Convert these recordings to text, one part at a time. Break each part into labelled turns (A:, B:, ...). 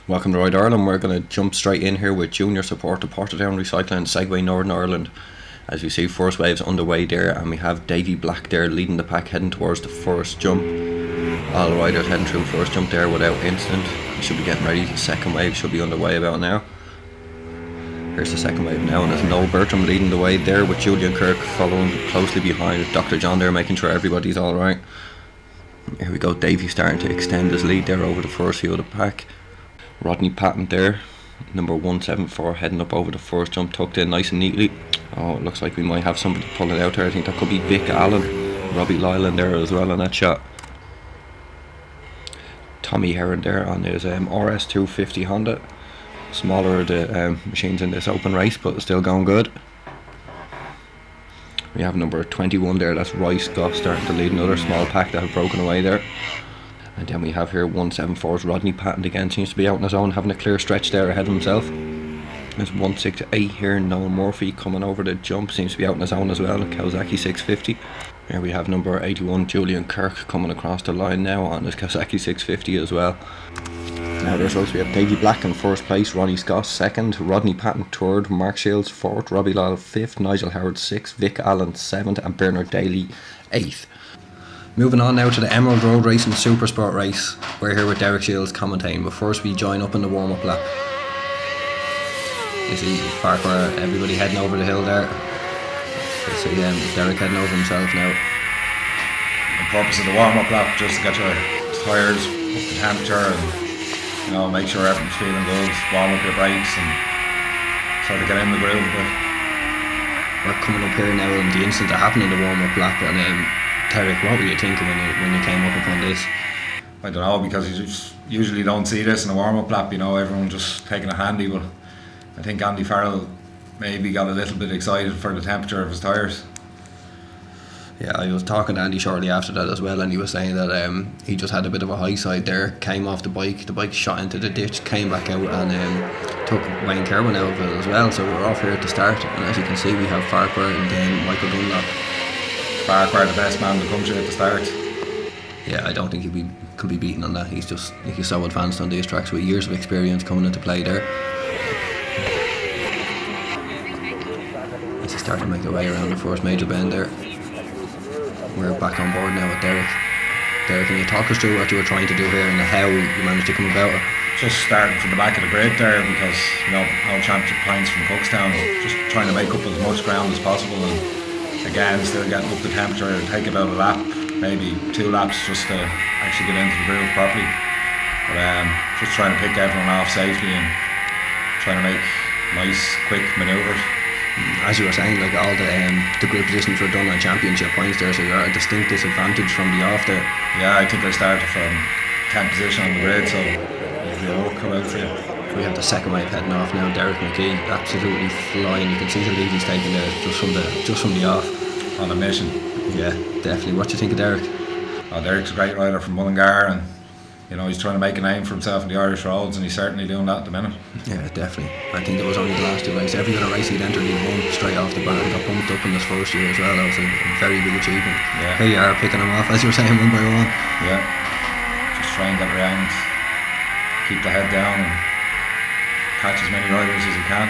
A: Welcome to Ride Ireland. We're going to jump straight in here with junior support to Portadown Recycling Segway Northern Ireland. As you see, first wave's underway there, and we have Davy Black there leading the pack, heading towards the first jump. All riders heading through first jump there without incident. We should be getting ready. The second wave should be underway about now. Here's the second wave now, and there's Noel Bertram leading the way there with Julian Kirk following closely behind. Dr. John there making sure everybody's alright. Here we go, Davy starting to extend his lead there over the first few of the pack. Rodney Patton there, number 174, heading up over the first jump, tucked in nice and neatly. Oh, it looks like we might have somebody pulling out there. I think that could be Vic Allen. Robbie Lyland there as well on that shot. Tommy Heron there on his RS250 Honda. Smaller the machines in this open race, but still going good. We have number 21 there, that's Royce Goff starting to lead another small pack that have broken away there. And then we have here 174's Rodney Patton again, seems to be out on his own, having a clear stretch there ahead of himself. There's 168 here, Noel Murphy coming over the jump, seems to be out on his own as well, Kawasaki 650. Here we have number 81 Julian Kirk coming across the line now on his Kawasaki 650 as well. Now there's also we have Davy Black in first place, Ronnie Scott second, Rodney Patton third, Mark Shields fourth, Robbie Lyle fifth, Nigel Howard sixth, Vic Allen seventh, and Bernard Daly eighth. Moving on now to the Emerald Road Racing Supersport race. We're here with Derek Shields commentating, but first we join up in the warm-up lap. You see Farquhar, everybody heading over the hill there. You see Derek heading over himself now.
B: The purpose of the warm-up lap, just to get your tyres up to temperature and make sure everything's feeling good, warm up your brakes and sort of get in the groove a bit.
A: We're coming up here now in the incident that happened in the warm-up lap, and Derek, what were you thinking when you came up upon this?
B: I don't know, because you just usually don't see this in a warm-up lap, everyone just taking it handy, but I think Andy Farrell maybe got a little bit excited for the temperature of his tyres.
A: Yeah, I was talking to Andy shortly after that as well, and he was saying that he just had a bit of a high side there, came off the bike shot into the ditch, came back out and took Wayne Kerwin out of it as well, so we're off here at the start, and as you can see we have Farquhar and then Michael Dunlop.
B: Farquhar, the best man in the country at the start.
A: Yeah, I don't think he could be beaten on that. He's so advanced on these tracks with years of experience coming into play there. As he started to make their way around the first major bend there. We're back on board now with Derek. Derek, can you talk us through what you were trying to do here and how you managed to come about it?
B: Just starting from the back of the grid there, because no championship points from Cookstown. Just trying to make up as much ground as possible, and again still getting up the temperature. It'll take about a lap, maybe 2 laps, just to actually get into the groove properly. But just trying to pick everyone off safely and trying to make nice quick manoeuvres.
A: As you were saying, like all the grid positions were done on championship points there, so you're at a distinct disadvantage from the off there.
B: Yeah, I think I started from 10th position on the grid, so they all come out for you.
A: We have the second wave heading off now. Derek McKee absolutely flying. You can see the lead he's taking there just from the off.
B: On a mission.
A: Yeah, definitely. What do you think of Derek?
B: Oh, Derek's a great rider from Mullingar, and he's trying to make a name for himself in the Irish roads, and he's certainly doing that at the minute.
A: Yeah, definitely. I think there was only the last 2 races. Every other race he'd entered, he won straight off the bat and got bumped up in his first year as well. That was a very big achievement.
B: Yeah.
A: Here you are picking him off, as you were saying, one by one.
B: Yeah. Just try and get around, keep the head down, and catch as many riders as you can.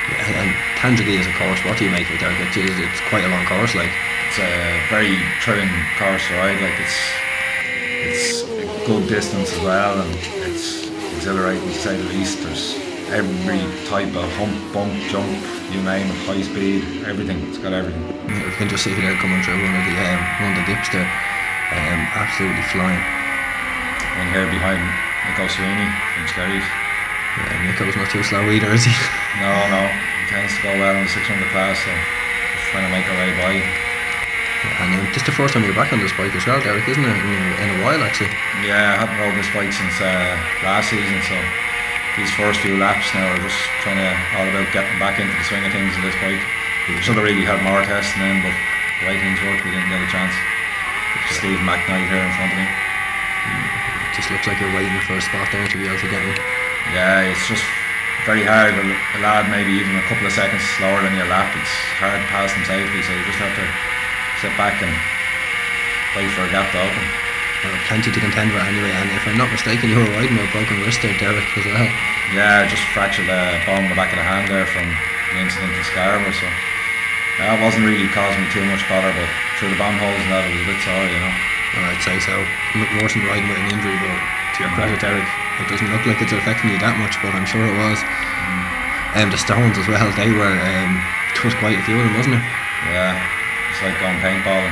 A: Yeah, and Tandragee as a course, what do you make of it there? It's quite a long course, like.
B: It's a very thrilling course to ride, like it's a good distance as well, and it's exhilarating to say the least. There's every type of hump, bump, jump, you name it, high speed, everything. It's got everything.
A: Yeah, you can just see there coming through one of the dips there, absolutely flying.
B: And here behind Nico Sweeney from Skerries.
A: Yeah, Nico's not too slow either, is he?
B: No, he tends to go well in the 600 class, so just trying to make our way by.
A: Yeah, and this is the first time you're back on this bike as well, Derek, isn't it? In a while, actually.
B: Yeah, I haven't rode this bike since last season, so these first few laps now are just all about getting back into the swing of things in this bike. We should have really had more testing in, but the way things worked, we didn't get a chance. Steve McKnight here in front of me.
A: It just looks like you're waiting for a spot there to be able to get in.
B: Yeah, it's just very hard. A lad maybe even a couple of seconds slower than your lap, it's hard to pass them safely, so you just have to sit back and wait for a gap to open.
A: Plenty to contend with anyway, and if I'm not mistaken, you were riding with a broken wrist there, Derek, as well.
B: Yeah, just fractured the bone in the back of the hand there from the incident in Scarborough, so that wasn't really causing me too much bother, but through the bomb holes and that, it was a bit sore, you know.
A: I'd say so. Worse than riding with an injury, but to your credit, Derek, it doesn't look like it's affecting you that much, but I'm sure it was. The stones as well, they were, there was quite a few of them, wasn't there?
B: Yeah, it's like going paintballing.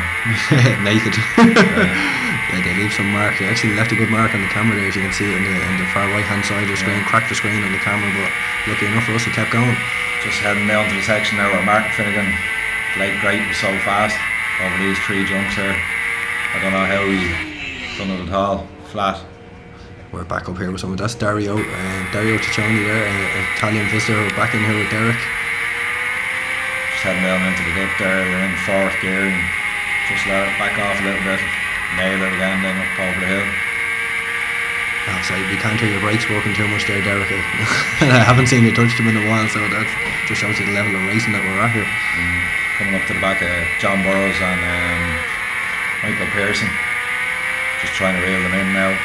A: Naked. Yeah, they leave some mark. They actually left a good mark on the camera there, as you can see in the far right hand side of the screen. Cracked the screen on the camera, but lucky enough for us, it kept going.
B: Just heading down to the section now where Martin Finnegan played great and so fast over these 3 jumps here. I don't know how he done it at all. Flat.
A: We're back up here with someone. That's Dario Ciccioni there, Italian visitor. We're back in here with Derek.
B: Just heading down into the dip there. We're in 4th gear and just let it back off a little bit. Nail it again, then up over the hill.
A: I'll say we can't hear your brakes working too much there, Derek. I haven't seen you touch them in a while, so that just shows you the level of racing that we're at here.
B: Coming up to the back of John Burrows and Michael Pearson. Just trying to reel them in now.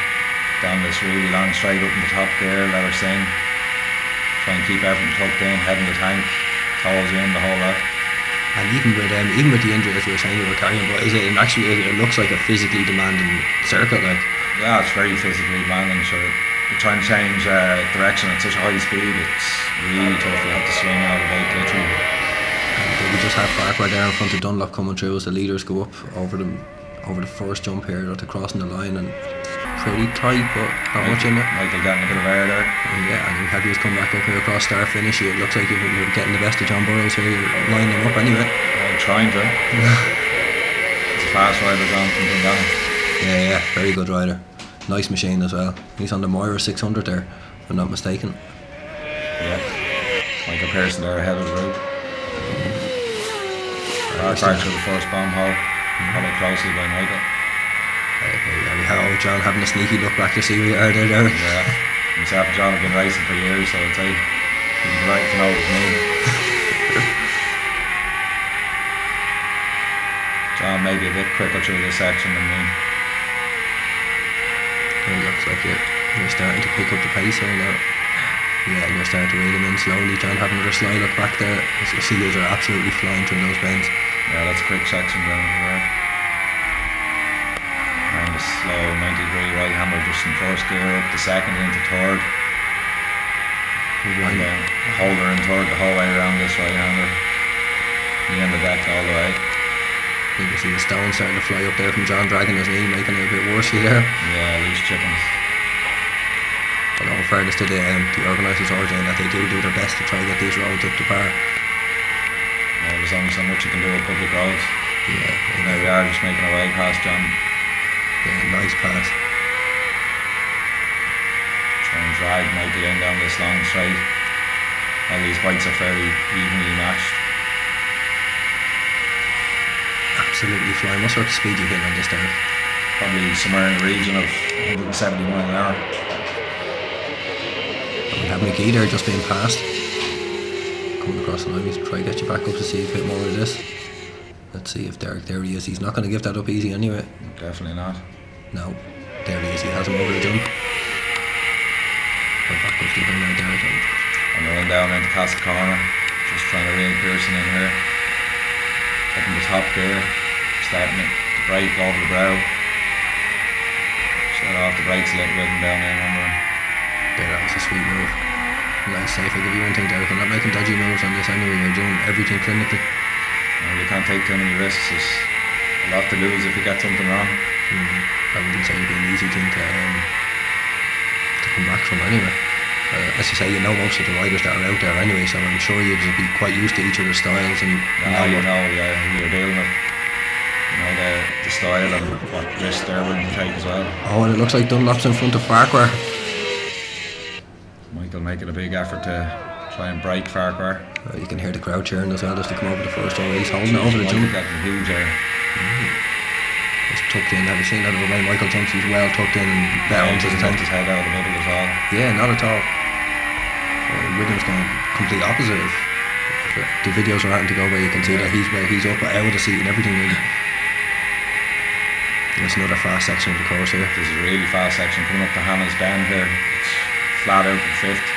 B: Down this really long straight up in the top gear, let her sing. Try and keep everything tucked in, head in the tank, toes in, the whole lot.
A: And even with the injury, as we were saying, you were carrying, but it looks like a physically demanding circuit, like.
B: Yeah, it's very physically demanding. Sure, you're trying to change direction at such a high speed. It's really tough. You have to swing out of it literally.
A: We just have Farquhar there in front of Dunlop coming through as the leaders go up over the first jump here. They're crossing the line and pretty tight, but not much in it.
B: Michael getting a bit of air there.
A: And we have you come back up here across start finish. It looks like you're getting the best of John Burrows here. You're lining them up anyway.
B: I'm trying to. It's a fast rider, John from Dungannon.
A: Yeah, very good rider. Nice machine as well. He's on the Moira 600 there, if I'm not mistaken.
B: Yeah. Michael Pearson there ahead of the route. Back to the first bomb hole. Followed closely by Michael.
A: We have John having a sneaky look back to see where you are there, Derek.
B: Yeah. Myself and John have been racing for years, so I'd say he'd be delighted to know it was me. John may be a bit quicker through this section than me.
A: It looks like you're starting to pick up the pace here now. Yeah, and you're starting to reel them in slowly. John having another sly look back there. As you see, those are absolutely flying through those bends.
B: Yeah, that's a quick section down there. And a slow 90-degree right hander just in first gear, up to second into third. And then holder in third the whole way around this right hander. The end of the deck all the way.
A: You can see the stone starting to fly up there from John, dragging his knee, making it a bit worse for you there.
B: Yeah, loose chippings.
A: But all fairness to the organisers, Origin, that they do their best to try and get these roads up to par.
B: Yeah, there's only so much you can do with public roads.
A: Yeah.
B: And there we are, just making our way past John.
A: Yeah, nice pass.
B: Try and drag Michael in down this long straight. All these bikes are fairly evenly matched.
A: Absolutely flying. What sort of speed you hitting on this, Derek?
B: Probably somewhere in the region of 170 miles an hour.
A: We have McGee there just being passed. Coming across the line, we try to get you back up to see a bit more of this. Let's see if Derek, there he is. He's not going to give that up easy anyway.
B: Definitely not.
A: No, there he is. He has him over the jump. We're back up to him now, Derek.
B: And we're down into Castle Corner. Just trying to reel Pearson in here. Taking the top gear. Starting it to brake over the brow. Shut off the brakes a little bit and down in under him.
A: There, that was a sweet move. Nice safe. I'll give you one thing, Derek. I'm not making dodgy moves on this anyway. You're doing everything clinically.
B: You can't take too many risks. There's a lot to lose if you get something wrong.
A: I wouldn't say it'd be an easy thing to come back from anyway. As you say, you know most of the riders that are out there anyway, so I'm sure you'd be quite used to each other's styles and
B: you're dealing with the style and what risk they're willing to take as well.
A: Oh, and it looks like Dunlop's in front of Farquhar.
B: Michael making a big effort to try and break Farquhar.
A: You can hear the crowd cheering as well as they come over the first row. He's holding it over the jump.
B: Getting huge air.
A: It's tucked in. Have you seen that the way Michael jumps? He's well tucked in and down to the
B: tank. His head out of the middle as well.
A: Yeah, not at all. William's going complete opposite of the videos are starting to go where you can see that he's up out of the seat and everything really. There's another fast section of the course here.
B: This is a really fast section coming up to Hannah's Bend here. It's flat out in 5th.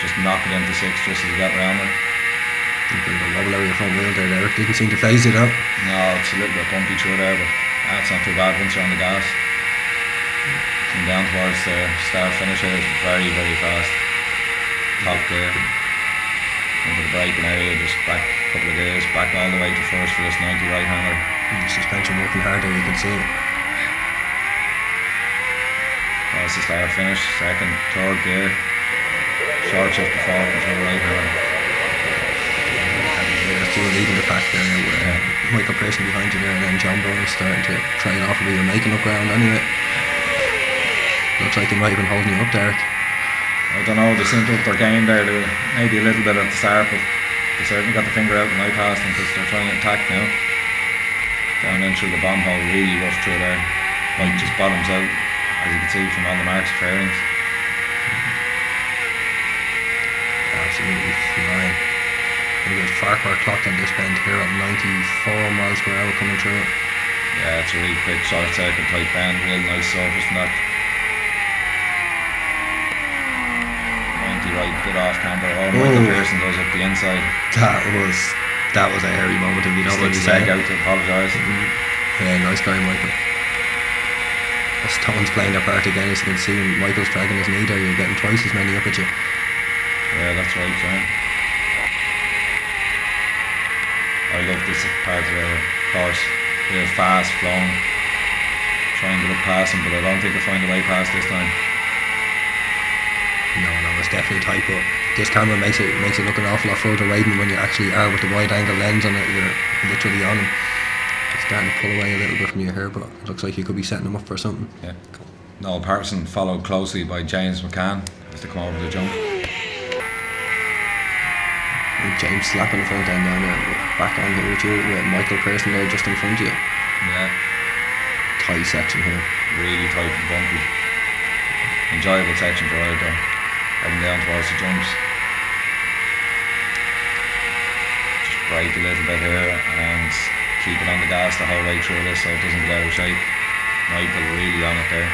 B: Just knock it into 6th just as you get round it.
A: A bit of a wobble out of your front wheel there, Derek. Didn't seem to phase it out.
B: No, it's a little bit bumpy through there, but that's not too bad once you're on the gas. Coming down towards the start finish here is very, very fast. Top gear. Into the braking area, just back a couple of gears, back all the way to first for this 90 right-hander.
A: The suspension working hard there, you can see it.
B: That's the start finish, second, third gear. Short shift to fourth into the right-hander.
A: There's two leading the pack there with Michael Pearson behind you there, and then John Burrows starting to try it off a bit. You're making up ground anyway. Looks like they might have been holding you up, Derek.
B: I don't know, they seem to up their game there, maybe a little bit at the start, but they certainly got the finger out when I passed them because they're trying to attack now. Down in through the bomb hole, really rough through there. Mike just bottoms out, as you can see from all the marks of fairings.
A: Absolutely flying. We've got Farquhar clocked on this bend here at 94 miles per hour coming through it.
B: Yeah, it's a really quick short circuit type bend, real nice surface and that. Right, good off camber. Oh, Michael Pearson goes up the inside.
A: That was a hairy moment if you know what he
B: said.
A: said.
B: Out to apologise.
A: Yeah, nice guy, Michael. The stones playing their part again, as you can see. Michael's dragging his knee there. You're getting twice as many up at you.
B: Yeah, that's right, John. I love this part of the course. Real fast, flowing. Try and get up past him, but I don't think they'll find a way past this time.
A: No, it's definitely tight, but this camera makes it look an awful lot further away than when you actually are with the wide angle lens on it. You're literally on him. It's starting to pull away a little bit from your hair, but it looks like you could be setting him up for something.
B: Yeah. Noel Patterson followed closely by James McCann as they come over the jump.
A: And James slapping the front end down there, back on here with you, with Michael Pearson there just in front of you.
B: Yeah.
A: Tight section here.
B: Really tight and bumpy. Enjoyable section to ride though. Heading down towards the jumps. Just brake a little bit here and keep it on the gas the whole way through this so it doesn't get out of shape. Michael really on it there.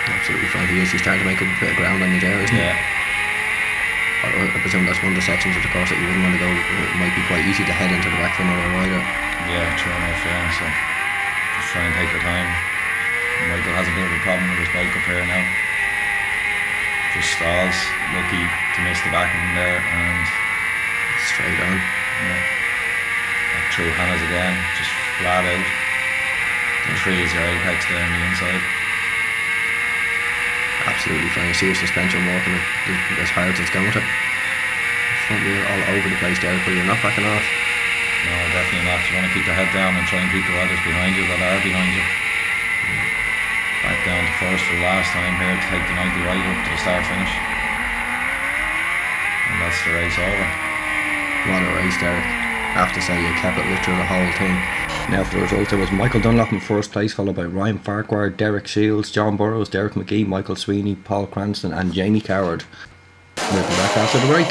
A: Absolutely fine. He's starting to make a bit of ground on you there, isn't he?
B: Yeah.
A: I presume that's one of the sections of the course that you wouldn't want to go. It might be quite easy to head into the back for another rider.
B: Yeah, true enough, yeah. So just try and take your time. Michael has a bit of a problem with his bike up here now. Just stalls, lucky to miss the back of him there and
A: straight on.
B: Yeah. Back through Hannah's again, just flat out. The tree is your apex there on the inside.
A: Absolutely fine. You see your suspension working as hard as it's going to. Front wheel all over the place there, but you're not backing off.
B: No, definitely not. You want to keep your head down and try and keep the riders behind you that are behind you. Back down to first for the last time here to take the 90 right up to the start finish. And that's the race over.
A: What a race, Derek. I have to say, you kept it lit through the whole thing. Now for the results, there was Michael Dunlop in first place, followed by Ryan Farquhar, Derek Shields, John Burrows, Derek McGee, Michael Sweeney, Paul Cranston and Jamie Coward. We'll be back after the break.